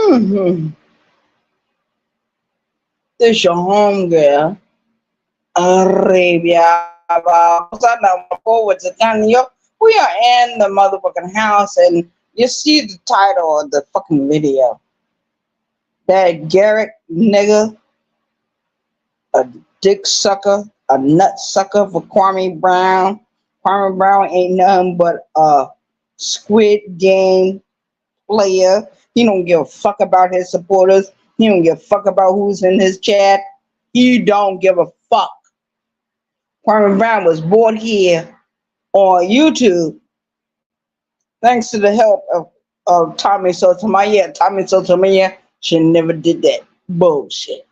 Mm-hmm. This your home girl, Arabia. Forward to Kanye. We are in the motherfucking house, and you see the title of the fucking video. That Garrick nigga, a dick sucker, a nut sucker for Kwame Brown. Kwame Brown ain't nothing but a Squid Game player. He don't give a fuck about his supporters. He don't give a fuck about who's in his chat. He don't give a fuck. Kwame Brown was brought here on YouTube thanks to the help of Tommy Sotomayor. Tommy Sotomayor should never did that bullshit.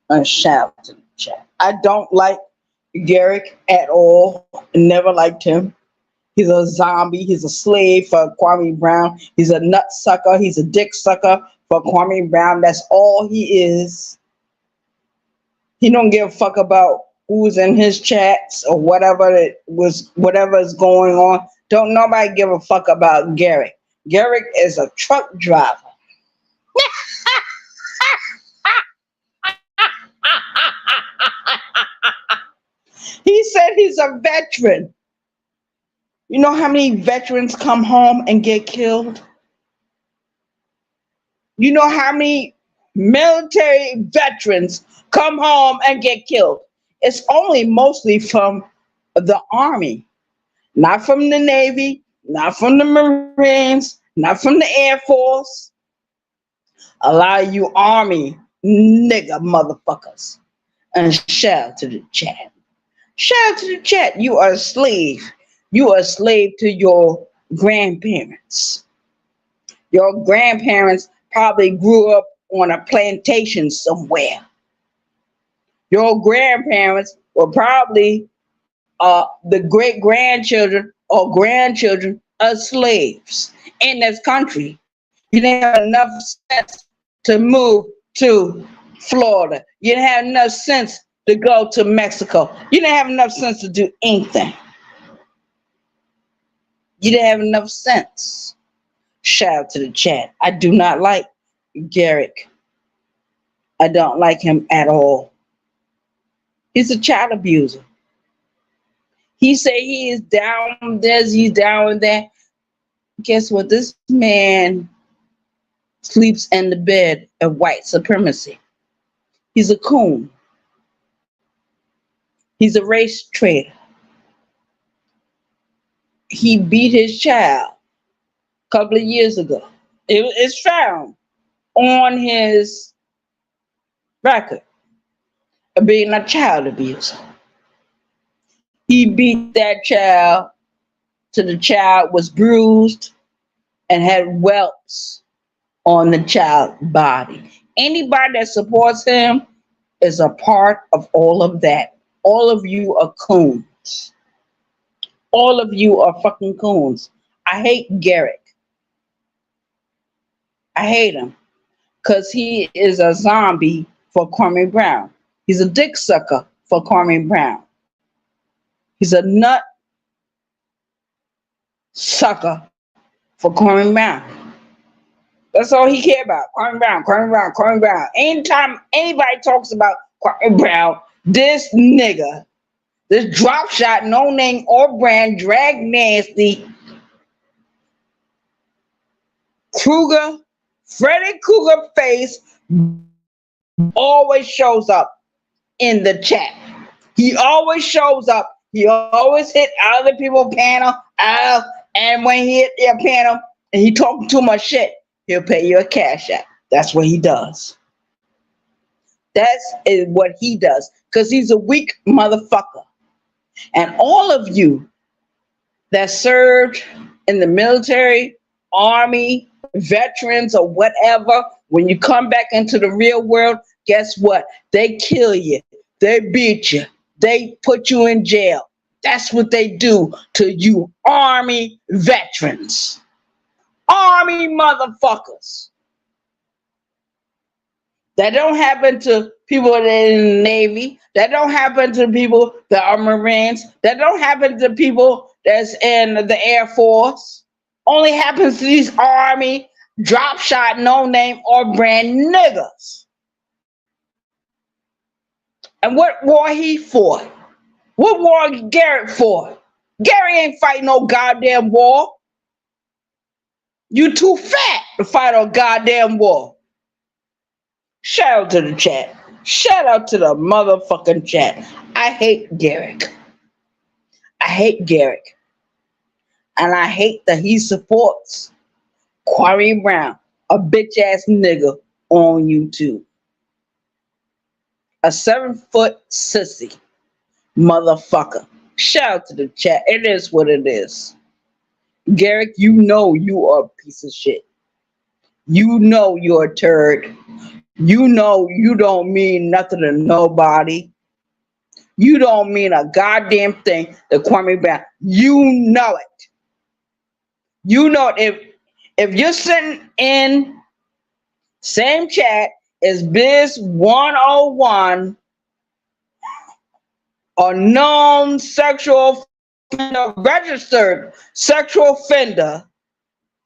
And shout to the chat. I don't like Garrick at all. Never liked him. He's a zombie. He's a slave for Kwame Brown. He's a nut sucker. He's a dick sucker for Kwame Brown. That's all he is. He don't give a fuck about who's in his chats or whatever whatever is going on. Don't nobody give a fuck about Garrick. Garrick is a truck driver. He said he's a veteran. You know how many veterans come home and get killed? You know how many military veterans come home and get killed? It's only mostly from the Army, not from the Navy, not from the Marines, not from the Air Force. A lot of you Army nigga motherfuckers. And shout to the chat. Shout to the chat. You are a slave. You are a slave to your grandparents. Your grandparents probably grew up on a plantation somewhere. Your grandparents were probably the great grandchildren or grandchildren of slaves in this country. You didn't have enough sense to move to Florida. You didn't have enough sense to go to Mexico. You didn't have enough sense to do anything. You didn't have enough sense. Shout out to the chat. I do not like Garrick. I don't like him at all. He's a child abuser. He say he is down this, he's down there. Guess what? This man sleeps in the bed of white supremacy. He's a coon. He's a race traitor. He beat his child a couple of years ago. It's found on his record of being a child abuser. He beat that child till the child was bruised and had whelps on the child's body. Anybody that supports him is a part of all of that. All of you are coons. All of you are fucking coons. I hate Garrick. I hate him because he is a zombie for Kwame Brown. He's a dick sucker for Kwame Brown. He's a nut sucker for Kwame Brown. That's all he care about. Kwame Brown, Kwame Brown, Kwame Brown. Anytime anybody talks about Kwame Brown, this nigga, this drop shot, no name or brand, drag nasty, Kruger, Freddy Krueger face always shows up in the chat. He always shows up. He always hit other people's panel. And when he hit their panel and he talking too much shit, he'll pay you a cash app. That's what he does. That's what he does. Because he's a weak motherfucker. And all of you that served in the military, army, veterans, or whatever, when you come back into the real world, guess what? They kill you. They beat you. They put you in jail. That's what they do to you army veterans. Army motherfuckers. That don't happen to people that are in the Navy. That don't happen to people that are Marines. That don't happen to people that's in the Air Force. Only happens to these Army drop shot, no name or brand niggas. And what war he fought? What war Garrett fought? Gary ain't fighting no goddamn war. You too fat to fight a goddamn war. Shout out to the chat. Shout out to the motherfucking chat. I hate Garrick. I hate Garrick. And I hate that he supports Kwame Brown, a bitch ass nigga on YouTube. A 7-foot sissy motherfucker. Shout out to the chat. It is what it is. Garrick, you know you are a piece of shit. You know you're a turd. You know you don't mean nothing to nobody. You don't mean a goddamn thing to Kwame Brown. You know it. You know it. If you're sitting in same chat as Biz 101, a known sexual offender, registered sexual offender,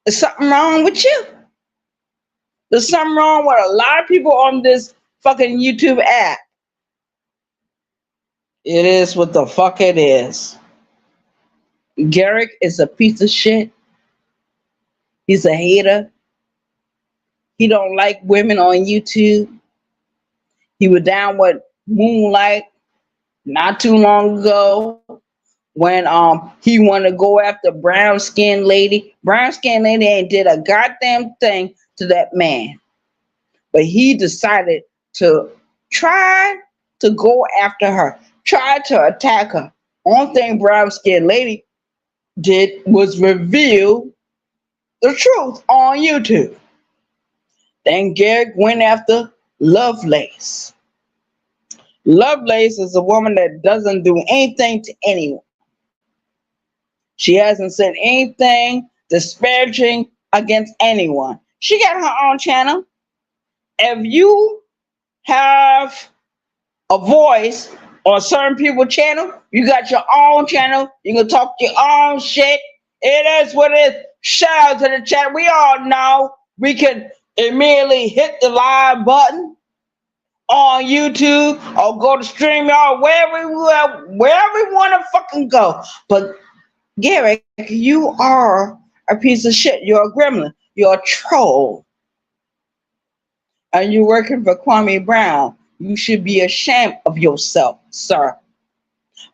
there's something wrong with you. There's something wrong with a lot of people on this fucking YouTube app. It is what the fuck it is. Garrick is a piece of shit. He's a hater. He don't like women on YouTube. He was down with Moonlight not too long ago when he wanted to go after brown skinned lady. Brown skinned lady ain't did a goddamn thing to that man. But he decided to try to go after her, try to attack her. Only thing brown skinned lady did was reveal the truth on YouTube. Then Garrick went after Lovelace. Lovelace is a woman that doesn't do anything to anyone. She hasn't said anything disparaging against anyone. She got her own channel. If you have a voice on certain people's channel, you got your own channel. You can talk your own shit. It is what it is. Shout out to the chat. We all know we can immediately hit the live button on YouTube or go to StreamYard, wherever we want to fucking go. But Garrick, you are a piece of shit. You're a gremlin. You're a troll. And you're working for Kwame Brown. You should be ashamed of yourself, sir.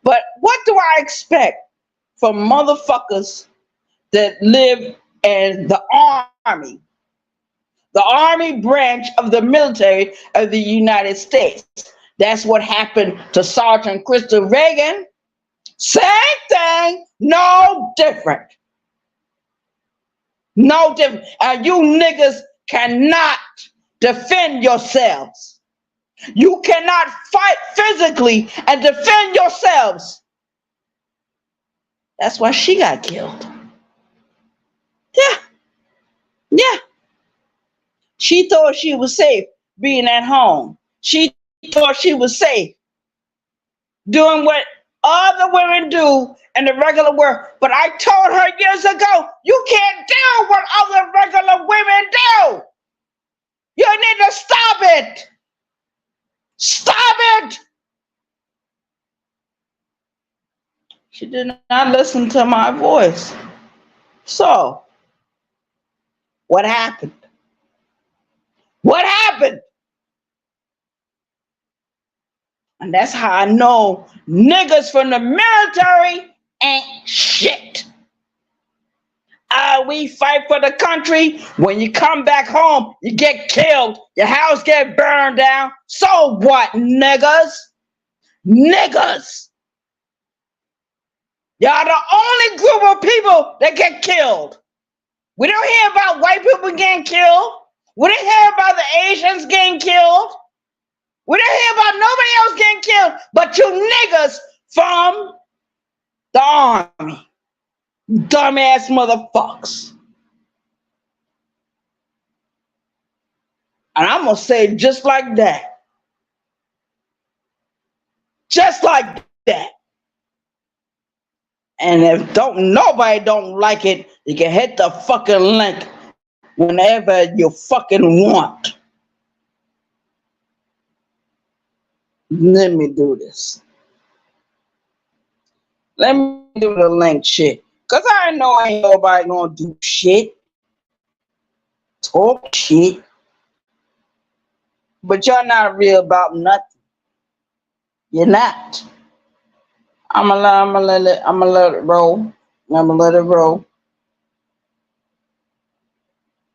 But what do I expect from motherfuckers that live in the army branch of the military of the United States? That's what happened to Sergeant Crystal Reagan. Same thing, no different. No different. And you niggas cannot defend yourselves. You cannot fight physically and defend yourselves. That's why she got killed. Yeah. She thought she was safe being at home. She thought she was safe doing what other women do in the regular world. But I told her years ago, you can't do what other regular women do. You need to stop it. Stop it. She did not listen to my voice. So, what happened? What happened? And that's how I know niggas from the military ain't shit. We fight for the country. When you come back home, you get killed. Your house get burned down. So what, niggas? Niggas. Y'all the only group of people that get killed. We don't hear about white people getting killed. We don't hear about the Asians getting killed. We don't hear about nobody else getting killed but you niggas from the army. Dumbass motherfuckers. And I'm going to say it just like that. Just like that. And if nobody don't like it, you can hit the fucking link whenever you fucking want. Let me do this. Let me do the link shit. Cause I know ain't nobody gonna do shit. Talk shit. But y'all not real about nothing. You're not. I'ma let it roll. I'ma let it roll.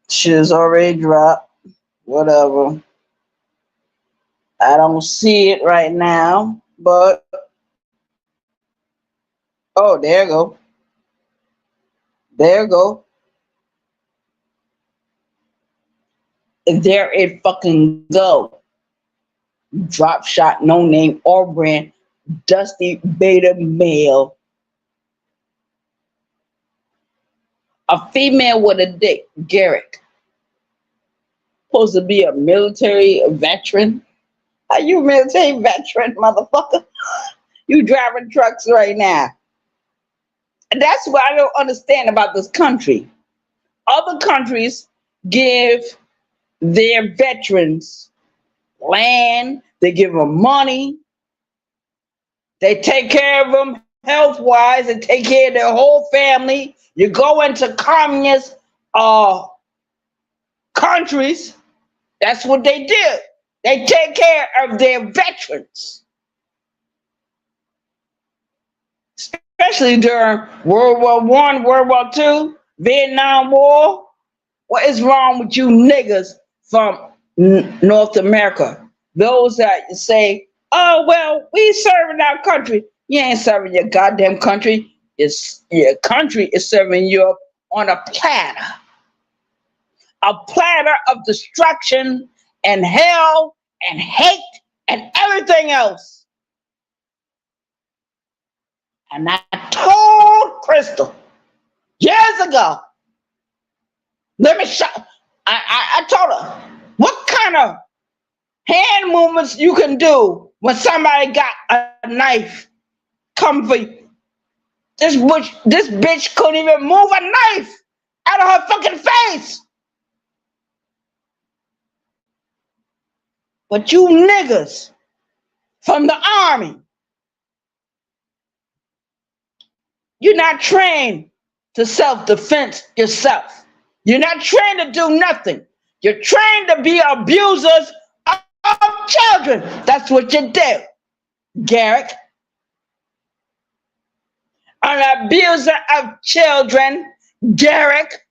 Shit's already dropped. Whatever. I don't see it right now, but oh, there you go. There you go. There it fucking go. Drop shot, no name or brand, dusty beta male. A female with a dick, Garrick. Supposed to be a military veteran. Are you a military veteran, motherfucker? You driving trucks right now. And that's what I don't understand about this country. Other countries give their veterans land, they give them money, they take care of them health-wise, they take care of their whole family. You go into communist countries, that's what they do. They take care of their veterans. Especially during World War I, World War II, Vietnam War. What is wrong with you niggas from North America? Those that say, oh, well, we serving our country. You ain't serving your goddamn country. Your country is serving you on a platter. A platter of destruction and hell and hate and everything else. And I told Crystal years ago, let me show. I told her what kind of hand movements you can do when somebody got a knife come for you. This bitch couldn't even move a knife out of her fucking face. But you niggas from the army, you're not trained to self-defense yourself. You're not trained to do nothing. You're trained to be abusers of children. That's what you do, Garrick. An abuser of children, Garrick.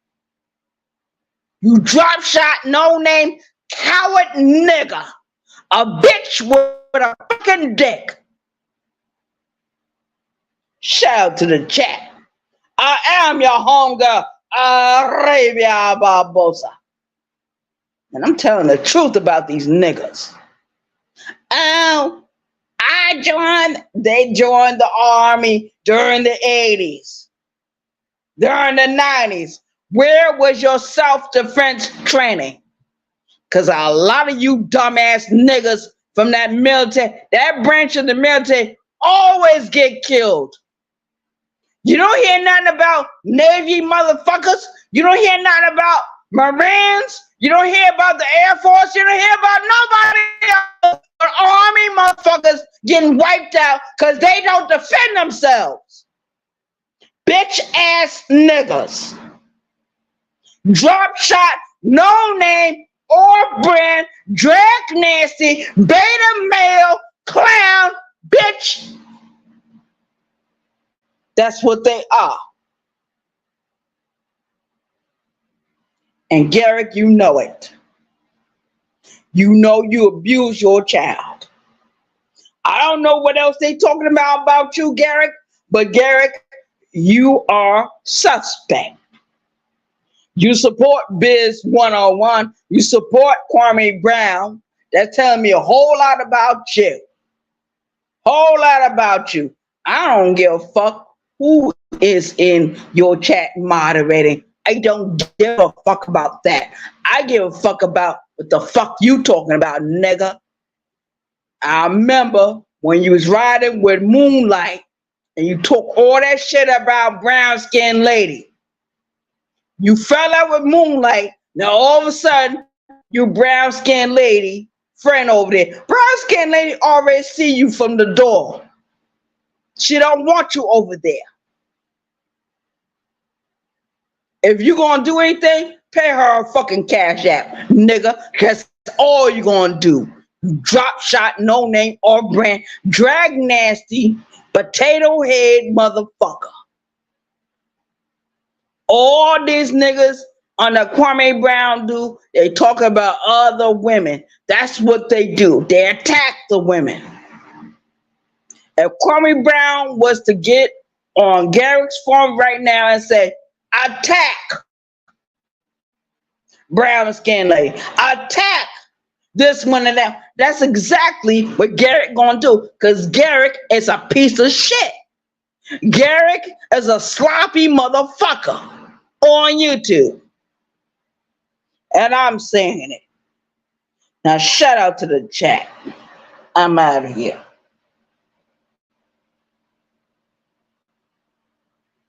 You drop shot, no name, coward nigga. A bitch with a fucking dick. Shout out to the chat. I am your homegirl, Arabia Barbosa. And I'm telling the truth about these niggas. Oh, they joined the army during the 80s, during the 90s. Where was your self-defense training? Because a lot of you dumbass niggas from that military, that branch of the military, always get killed. You don't hear nothing about Navy motherfuckers. You don't hear nothing about Marines. You don't hear about the Air Force. You don't hear about nobody else but Army motherfuckers getting wiped out because they don't defend themselves. Bitch ass niggas. Drop shot, no name or brand, drag nasty, beta male, clown, bitch. That's what they are. And Garrick, you know it. You know you abuse your child. I don't know what else they talking about you, Garrick, but Garrick, you are suspect. You support Biz 101. You support Kwame Brown. That's telling me a whole lot about you. Whole lot about you. I don't give a fuck who is in your chat moderating. I don't give a fuck about that. I give a fuck about what the fuck you talking about, nigga. I remember when you was riding with Moonlight and you talk all that shit about brown skinned lady. You fell out with Moonlight. Now all of a sudden, you brown skinned lady friend over there. Brown skinned lady already see you from the door. She don't want you over there. If you gonna do anything, pay her a fucking cash app, nigga. That's all you gonna do. Drop shot, no name or brand, drag nasty, potato head motherfucker. All these niggas on the Kwame Brown do, they talk about other women. That's what they do. They attack the women. If Kwame Brown was to get on Garrick's forum right now and say, attack brown skin lady, attack this one and that, that's exactly what Garrick gonna do, because Garrick is a piece of shit. Garrick is a sloppy motherfucker on YouTube. And I'm saying it. Now shout out to the chat. I'm out of here.